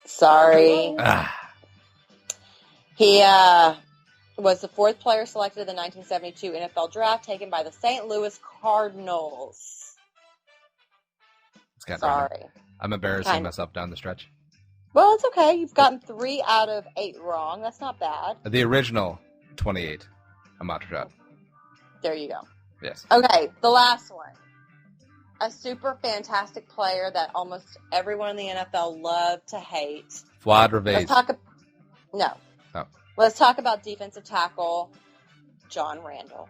Sorry. He was the fourth player selected in the 1972 NFL Draft, taken by the St. Louis Cardinals. Sorry. I'm embarrassing myself down the stretch. Well, it's okay. You've gotten 3 out of 8 wrong. That's not bad. The original 28. Ahmad Rashad. There you go. Yes. Okay, the last one. A super fantastic player that almost everyone in the NFL loved to hate. Fuad Revage. No. Oh. Let's talk about defensive tackle John Randall.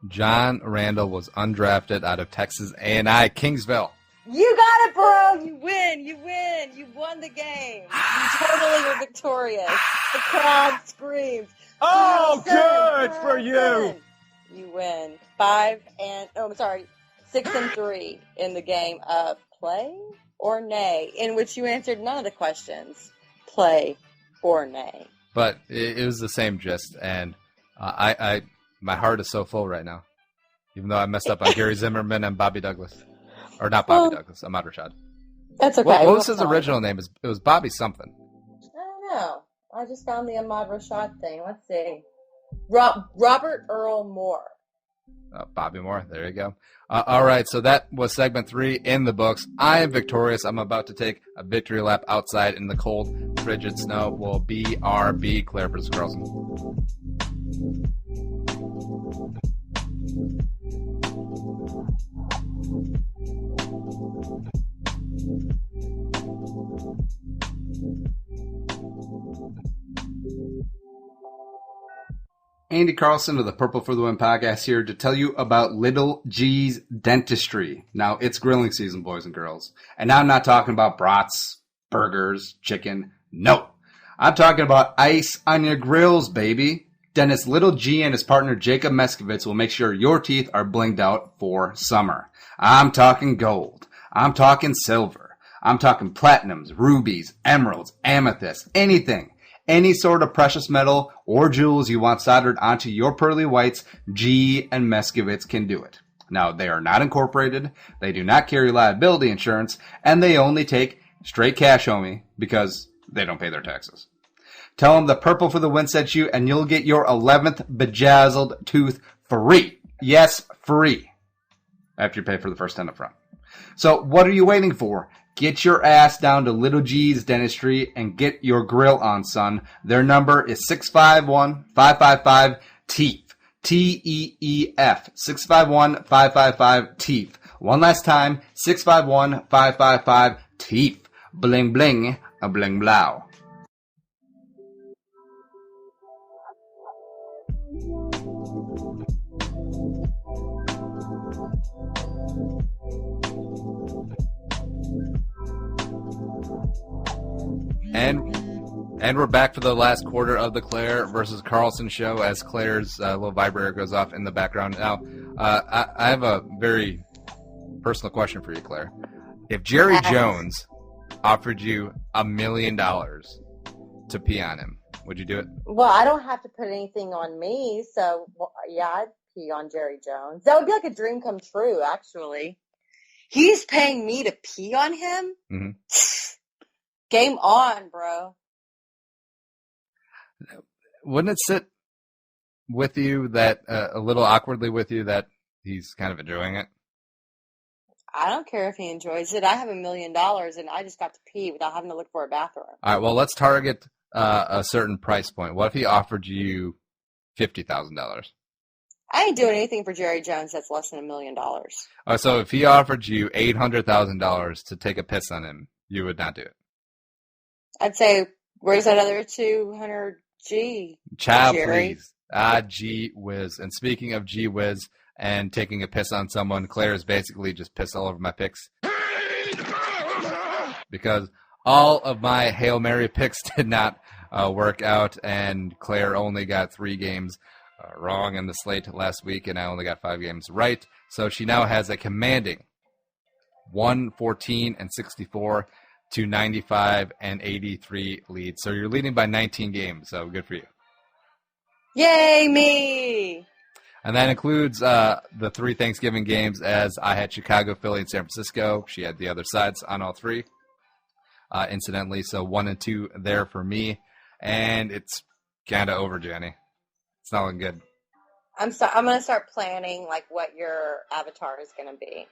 John Randall was undrafted out of Texas A&I Kingsville. You got it, bro. You win. You win. You won the game. You totally were victorious. The crowd screams. Oh, good for you. You win. 6 and 3 in the game of play or nay, in which you answered none of the questions. Play or nay. But it was the same gist, and my heart is so full right now. Even though I messed up on Gary Zimmerman and Bobby Douglas. Or not Bobby Douglas, Ahmad Rashad. That's okay. What was his original name? It was Bobby something. I don't know. I just found the Ahmad Rashad thing. Let's see. Robert Earl Moore. Bobby Moore. There you go. All right, so that was segment 3 in the books. I am victorious. I'm about to take a victory lap outside in the cold, frigid snow. Will BRB Claire-vs-Carlson. Andy Carlson of the Purple for the Win podcast here to tell you about Little G's Dentistry. Now, it's grilling season, boys and girls. And now I'm not talking about brats, burgers, chicken. No. I'm talking about ice on your grills, baby. Dentist Little G and his partner Jacob Meskovitz will make sure your teeth are blinged out for summer. I'm talking gold. I'm talking silver. I'm talking platinums, rubies, emeralds, amethysts, anything. Any sort of precious metal or jewels you want soldered onto your pearly whites, G and Meskovitz can do it. Now, they are not incorporated, they do not carry liability insurance, and they only take straight cash, homie, because they don't pay their taxes. Tell them the Purple for the Win sent you, and you'll get your 11th bejazzled tooth free. Yes, free. After you pay for the first 10 up front. So, what are you waiting for? Get your ass down to Little G's Dentistry and get your grill on, son. Their number is 651-555-TEEF. T-E-E-F. 651-555-TEEF. One last time, 651-555-TEEF. Bling bling, a bling blow. And we're back for the last quarter of the Claire versus Carlson show as Claire's little vibrator goes off in the background. Now, I have a very personal question for you, Claire. If Jerry Jones offered you $1 million to pee on him, would you do it? Well, I don't have to put anything on me, so yeah, I'd pee on Jerry Jones. That would be like a dream come true, actually. He's paying me to pee on him? Mm-hmm. Game on, bro. Wouldn't it sit with you that a little awkwardly with you that he's kind of enjoying it? I don't care if he enjoys it. I have $1 million and I just got to pee without having to look for a bathroom. All right, well, let's target a certain price point. What if he offered you $50,000? I ain't doing anything for Jerry Jones that's less than $1 million. So if he offered you $800,000 to take a piss on him, you would not do it? I'd say, where's that other 200 G? Child, Jerry? please. Gee whiz. And speaking of gee whiz and taking a piss on someone, Claire is basically just piss all over my picks. Because all of my Hail Mary picks did not work out, and Claire only got 3 games wrong in the slate last week, and I only got 5 games right. So she now has a commanding 114-64 to 95-83 lead. So you're leading by 19 games, so good for you. Yay, me! And that includes the 3 Thanksgiving games, as I had Chicago, Philly, and San Francisco. She had the other sides on all 3. incidentally. So 1 and 2 there for me. And it's kind of over, Jenny. It's not looking good. I'm going to start planning like what your avatar is going to be.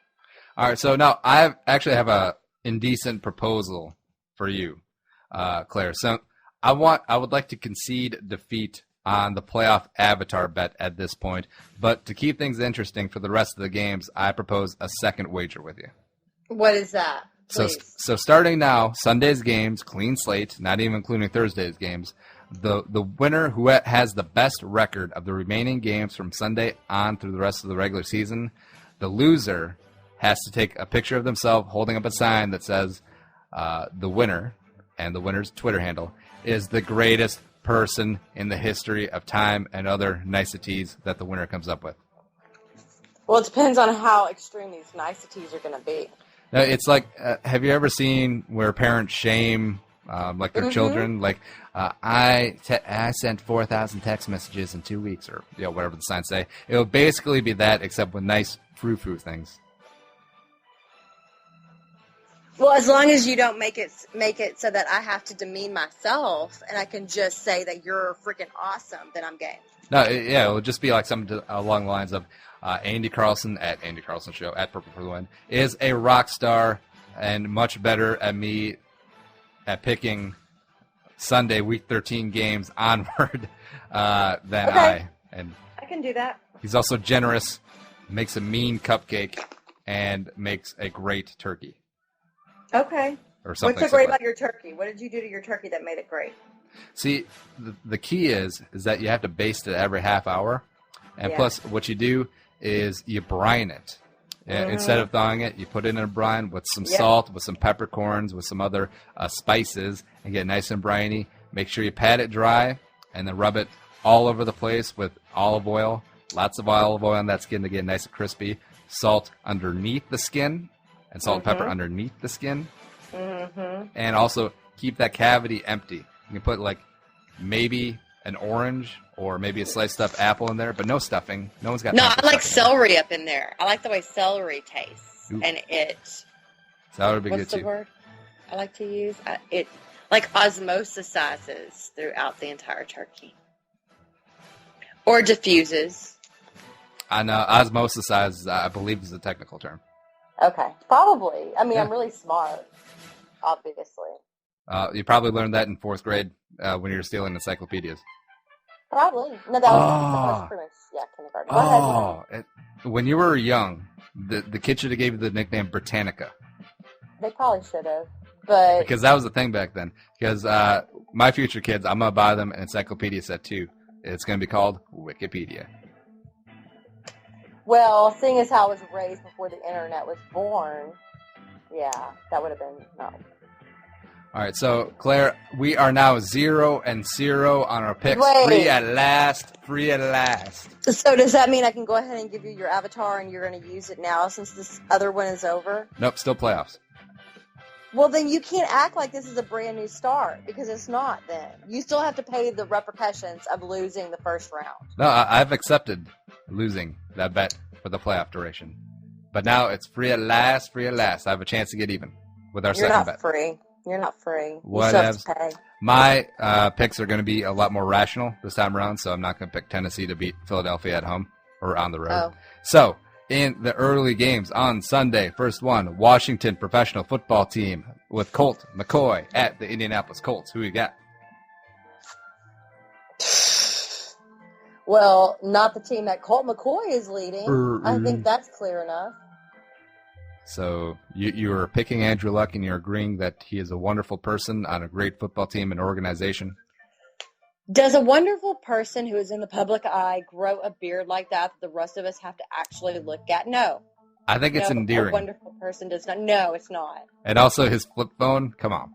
All right, so now I actually have a indecent proposal for you, Claire. So I would like to concede defeat on the playoff avatar bet at this point, but to keep things interesting for the rest of the games, I propose a second wager with you. What is that? Please. So starting now, Sunday's games, clean slate, not even including Thursday's games. The winner who has the best record of the remaining games from Sunday on through the rest of the regular season, the loser has to take a picture of themselves holding up a sign that says the winner, and the winner's Twitter handle, is the greatest person in the history of time, and other niceties that the winner comes up with. Well, it depends on how extreme these niceties are going to be. Now, it's like, have you ever seen where parents shame like their children? Like, I sent 4,000 text messages in 2 weeks, or whatever the signs say. It would basically be that, except with nice frou-frou things. Well, as long as you don't make it so that I have to demean myself and I can just say that you're freaking awesome, then I'm game. No, it would just be like something along the lines of Andy Carlson at Andy Carlson Show at Purple for the Win is a rock star and much better at me at picking Sunday Week 13 games onward than I. And I can do that. He's also generous, makes a mean cupcake, and makes a great turkey. Okay. Or something. What's so great about your turkey? What did you do to your turkey that made it great? See, the key is that you have to baste it every half hour. And plus, what you do is you brine it. Instead of thawing it, you put it in a brine with some salt, with some peppercorns, with some other spices, and get nice and briny. Make sure you pat it dry, and then rub it all over the place with olive oil. Lots of olive oil on that skin to get nice and crispy. Salt underneath the skin, and salt and pepper underneath the skin. And also keep that cavity empty. You can put like maybe an orange or maybe a sliced up apple in there, but no stuffing. No one's got. No, I like celery up in there. I like the way celery tastes, and it. That would be good too. What's the word I like to use? It like osmosisizes throughout the entire turkey, or diffuses. I know osmosisizes, I believe, is the technical term. Okay, probably. I mean, I'm really smart, obviously. You probably learned that in 4th grade when you were stealing encyclopedias. Probably. No, that was pretty much, kindergarten. Go ahead. When you were young, the kid should have gave you the nickname Britannica. They probably should have, but... Because that was the thing back then. Because my future kids, I'm going to buy them an encyclopedia set too. It's going to be called Wikipedia. Well, seeing as how I was raised before the internet was born, that would have been, no. All right, so, Claire, we are now 0-0 on our picks. Wait. Free at last. So does that mean I can go ahead and give you your avatar and you're going to use it now since this other one is over? Nope, still playoffs. Well, then you can't act like this is a brand new start, because it's not then. You still have to pay the repercussions of losing the first round. No, I've accepted losing that bet for the playoff duration. But now it's free at last. I have a chance to get even with our second bet. You're not free. What you still have to pay. My picks are going to be a lot more rational this time around, so I'm not going to pick Tennessee to beat Philadelphia at home or on the road. Oh. So, in the early games on Sunday, first one, Washington professional football team with Colt McCoy at the Indianapolis Colts. Who you got? Well, not the team that Colt McCoy is leading. I think that's clear enough. So you're picking Andrew Luck, and you're agreeing that he is a wonderful person on a great football team and organization? Does a wonderful person who is in the public eye grow a beard like that the rest of us have to actually look at? No. I think it's endearing. A wonderful person does not. No, it's not. And also his flip phone. Come on.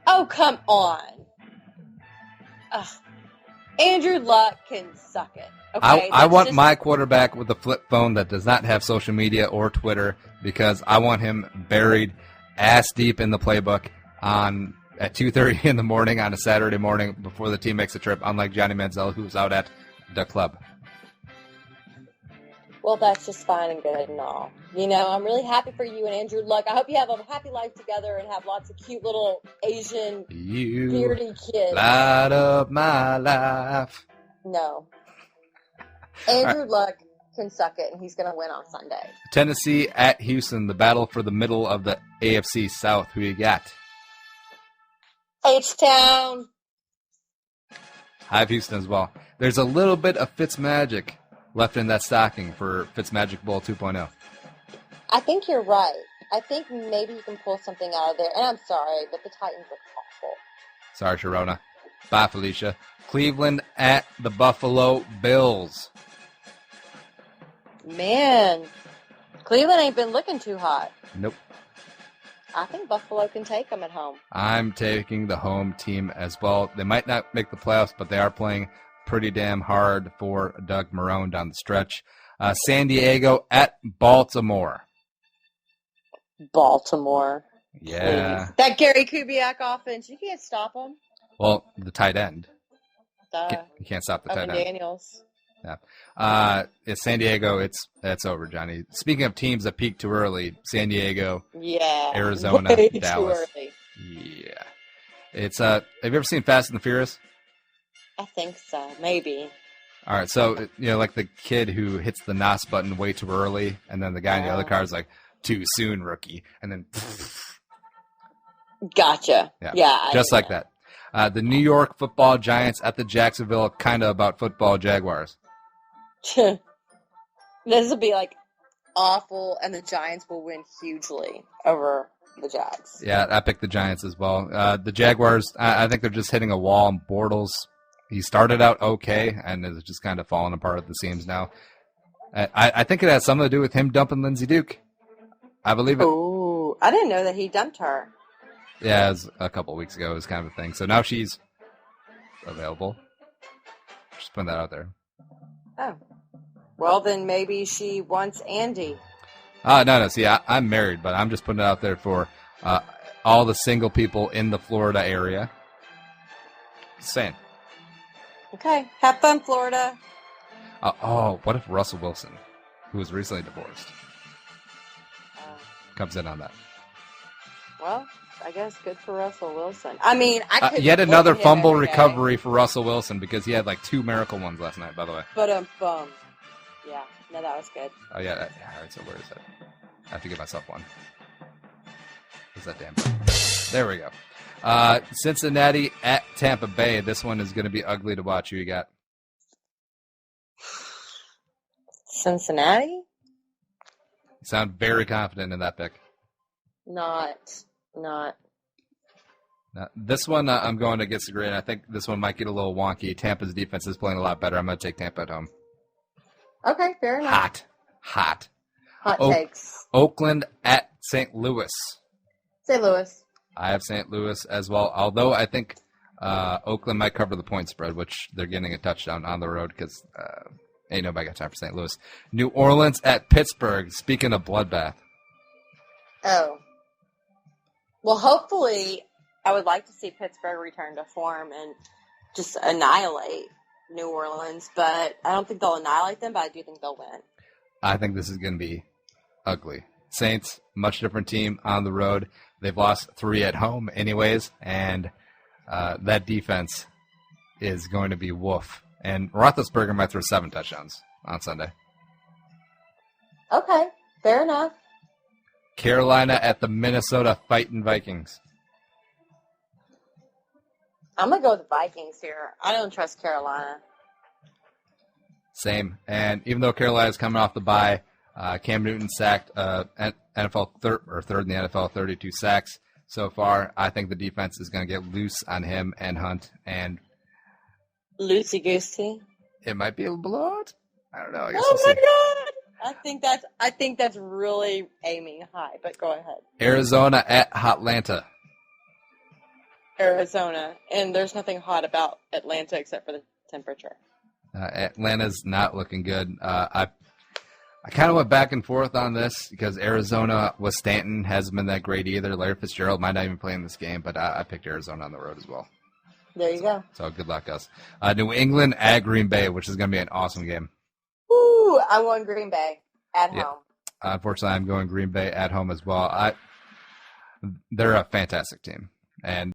Oh, come on. Ugh. Andrew Luck can suck it. Okay, I want my quarterback with a flip phone that does not have social media or Twitter, because I want him buried ass deep in the playbook at 2:30 in the morning on a Saturday morning before the team makes a trip, unlike Johnny Manziel, who's out at the club. Well, that's just fine and good and all. You know, I'm really happy for you and Andrew Luck. I hope you have a happy life together and have lots of cute little Asian beardy kids. Light up my life. No. Andrew Luck can suck it, and he's going to win on Sunday. Tennessee at Houston, the battle for the middle of the AFC South. Who you got? H-Town. I have Houston as well. There's a little bit of Fitzmagic left in that stocking for Fitzmagic Bowl 2.0. I think you're right. I think maybe you can pull something out of there. And I'm sorry, but the Titans look awful. Sorry, Sharona. Bye, Felicia. Cleveland at the Buffalo Bills. Man, Cleveland ain't been looking too hot. Nope. I think Buffalo can take them at home. I'm taking the home team as well. They might not make the playoffs, but they are playing pretty damn hard for Doug Marrone down the stretch. San Diego at Baltimore. Baltimore. Yeah. Please. That Gary Kubiak offense, you can't stop him. Well, the tight end. You You can't stop the tight Owen end. Daniels. Yeah. It's San Diego. It's over, Johnny. Speaking of teams that peaked too early, San Diego, Yeah. Arizona, way Dallas. Too early. Yeah. It's have you ever seen Fast and the Furious? I think so. Maybe. All right, so like the kid who hits the NOS button way too early, and then the guy in the other car is like, "Too soon, rookie," and then Gotcha. Yeah. just like that. The New York Football Giants at the Jacksonville, kind of about football Jaguars. This will be like awful, and the Giants will win hugely over the Jags. Yeah, I picked the Giants as well. The Jaguars, I think they're just hitting a wall. And Bortles, he started out okay, and is just kind of falling apart at the seams now. I think it has something to do with him dumping Lindsey Duke. I believe it. Ooh, I didn't know that he dumped her. Yeah, it was a couple of weeks ago. It was kind of a thing. So now she's available. Just putting that out there. Oh. Well, then maybe she wants Andy. No. See, I'm married, but I'm just putting it out there for all the single people in the Florida area. Just saying. Okay. Have fun, Florida. What if Russell Wilson, who was recently divorced, comes in on that? Well, I guess good for Russell Wilson. I mean, I could yet another look at him fumble every day. recovery for Russell Wilson because he had like 2 miracle ones last night, by the way. But yeah, no, that was good. Oh, yeah. All right, so where is that? I have to give myself one. What's that damn thing? There we go. Cincinnati at Tampa Bay. This one is going to be ugly to watch. Who you got? Cincinnati? You sound very confident in that pick. Not. Now, this one I'm going against the grain. I think this one might get a little wonky. Tampa's defense is playing a lot better. I'm going to take Tampa at home. Okay, fair enough. Hot Takes. Oakland at St. Louis. St. Louis. I have St. Louis as well, although I think Oakland might cover the point spread, which they're getting a touchdown on the road because ain't nobody got time for St. Louis. New Orleans at Pittsburgh. Speaking of bloodbath. Oh. Well, hopefully, I would like to see Pittsburgh return to form and just annihilate New Orleans, but I don't think they'll annihilate them, but I do think they'll win. I think this is going to be ugly. Saints, much different team on the road. They've lost 3 at home anyways, and that defense is going to be woof. And Roethlisberger might throw 7 touchdowns on Sunday. Okay, fair enough. Carolina at the Minnesota Fighting Vikings. I'm going to go with the Vikings here. I don't trust Carolina. Same. And even though Carolina's coming off the bye, Cam Newton sacked NFL third in the NFL, 32 sacks so far. I think the defense is going to get loose on him and Hunt, and Loosey-goosey. it might be a blowout. I don't know. I guess Oh we'll my see. God! I think that's really aiming high, but go ahead. Arizona at Hotlanta. Arizona, and there's nothing hot about Atlanta except for the temperature. Atlanta's not looking good. I kind of went back and forth on this because Arizona with Stanton hasn't been that great either. Larry Fitzgerald might not even play in this game, but I picked Arizona on the road as well. There you go. So good luck, us. New England at Green Bay, which is going to be an awesome game. Woo! Ooh, I'm going Green Bay at home. Unfortunately, I'm going Green Bay at home as well. They're a fantastic team, and